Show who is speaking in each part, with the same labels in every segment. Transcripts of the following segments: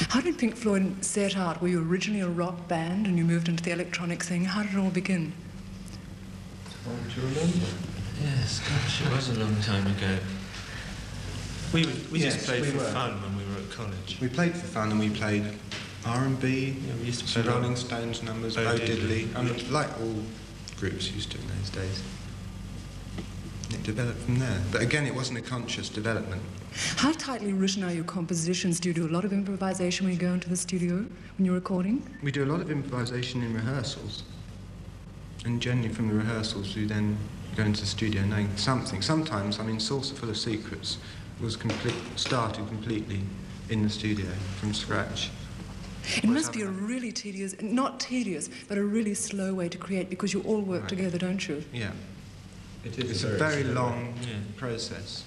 Speaker 1: How did Pink Floyd set out? Were you originally a rock band and you moved into the electronic thing? How did it all begin?
Speaker 2: Hard to remember.
Speaker 3: Yes, gosh, it was a long time ago. We just played for fun when we were at college.
Speaker 2: We played for fun, and we played R&B,
Speaker 3: yeah, we used to play
Speaker 2: Rolling Stones numbers, Bo Diddley, like all groups used to in those days. It developed from there. But again, it wasn't a conscious development.
Speaker 1: How tightly written are your compositions? Do you do a lot of improvisation when you go into the studio, when you're recording?
Speaker 2: We do a lot of improvisation in rehearsals. And generally from the rehearsals, we then go into the studio knowing something. Sometimes, I mean, Saucer Full of Secrets was started completely in the studio from scratch.
Speaker 1: It must be a really tedious, not tedious, but a really slow way to create, because you all work together, don't you?
Speaker 2: Yeah.
Speaker 3: It's
Speaker 2: a very long process.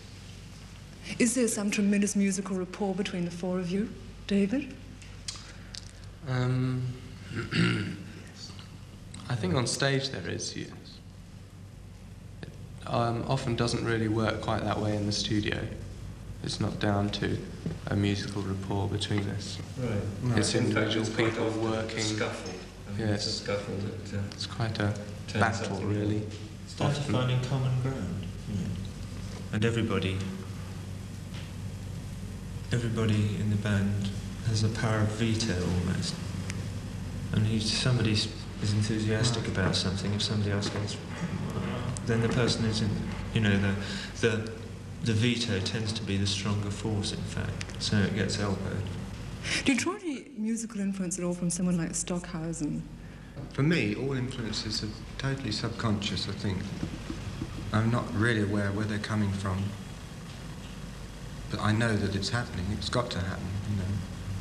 Speaker 1: Is there some tremendous musical rapport between the four of you, David?
Speaker 4: I think on stage there is, yes. It often doesn't really work quite that way in the studio. It's not down to a musical rapport between us.
Speaker 3: Right.
Speaker 4: No, it's individual people working.
Speaker 3: It's a scuffle.
Speaker 4: Yes.
Speaker 3: It's a scuffle that
Speaker 4: it's quite a battle, really.
Speaker 3: Started finding common ground. Yeah. And everybody in the band has a power of veto almost. And somebody is enthusiastic about something. If somebody else goes, then the person is in, the veto tends to be the stronger force, in fact, so it gets elbowed.
Speaker 1: Do you draw any musical influence at all from someone like Stockhausen?
Speaker 2: For me, all influences are totally subconscious, I think. I'm not really aware where they're coming from. But I know that it's happening. It's got to happen, you know.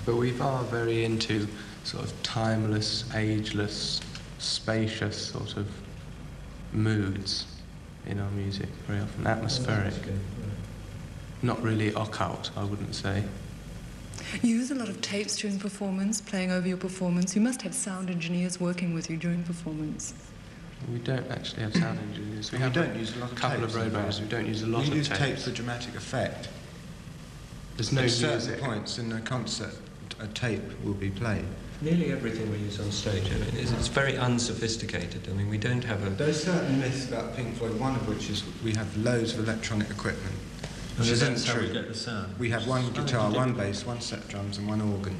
Speaker 4: But we are very into sort of timeless, ageless, spacious sort of moods in our music, very often atmospheric. Not really occult, I wouldn't say.
Speaker 1: You use a lot of tapes during performance, playing over your performance. You must have sound engineers working with you during performance.
Speaker 4: We don't actually have sound engineers.
Speaker 2: We don't use a lot of
Speaker 4: couple of road runners. We don't use a lot of tapes.
Speaker 2: We use tapes for dramatic effect.
Speaker 4: There's no music.
Speaker 2: At certain points in the concert, a tape will be played.
Speaker 3: Nearly everything we use on stage, I mean, it's very unsophisticated. I mean, we don't have a...
Speaker 2: There's certain myths about Pink Floyd, one of which is we have loads of electronic equipment. Which isn't true.
Speaker 3: How we get the sound.
Speaker 2: We have one guitar, one bass, one set drums and one organ,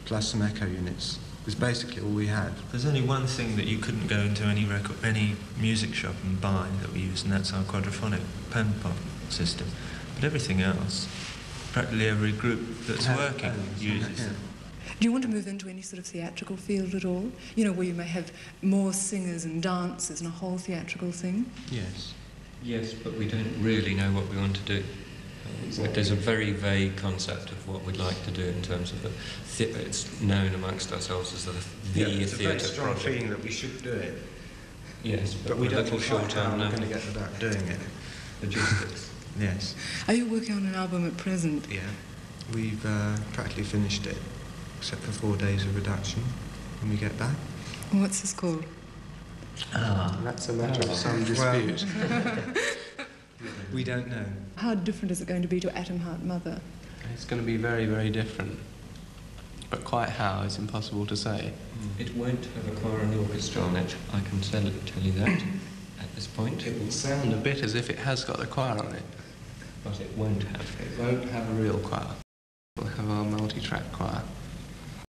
Speaker 2: plus some echo units. It's basically all we had.
Speaker 3: There's only one thing that you couldn't go into any music shop and buy that we use, and that's our quadraphonic pen pop system. But everything else, practically every group that's working uses it.
Speaker 1: Do you want to move into any sort of theatrical field at all? You know, where you may have more singers and dancers and a whole theatrical thing?
Speaker 2: Yes.
Speaker 5: Yes, but we don't really know what we want to do. There's a very vague concept of what we'd like to do in terms of it's known amongst ourselves as the theatre
Speaker 2: it's a very strong
Speaker 5: project.
Speaker 2: feeling that we should do it.
Speaker 5: Yes, but
Speaker 2: we
Speaker 5: we're a little short on
Speaker 2: we're going to get without doing it.
Speaker 5: logistics.
Speaker 2: Yes.
Speaker 1: Are you working on an album at present?
Speaker 2: Yeah. We've practically finished it, except for 4 days of reduction when we get back.
Speaker 1: What's this called?
Speaker 4: That's a matter of some dispute.
Speaker 2: We don't know.
Speaker 1: How different is it going to be to Atom Heart Mother?
Speaker 4: It's going to be very, very different. But quite how is impossible to say.
Speaker 5: It won't have a choir and orchestra on it, I can tell you that at this point.
Speaker 4: It will sound a bit as if it has got a choir on it.
Speaker 5: But it won't have.
Speaker 4: It won't have a real choir. We'll have our multi-track choir.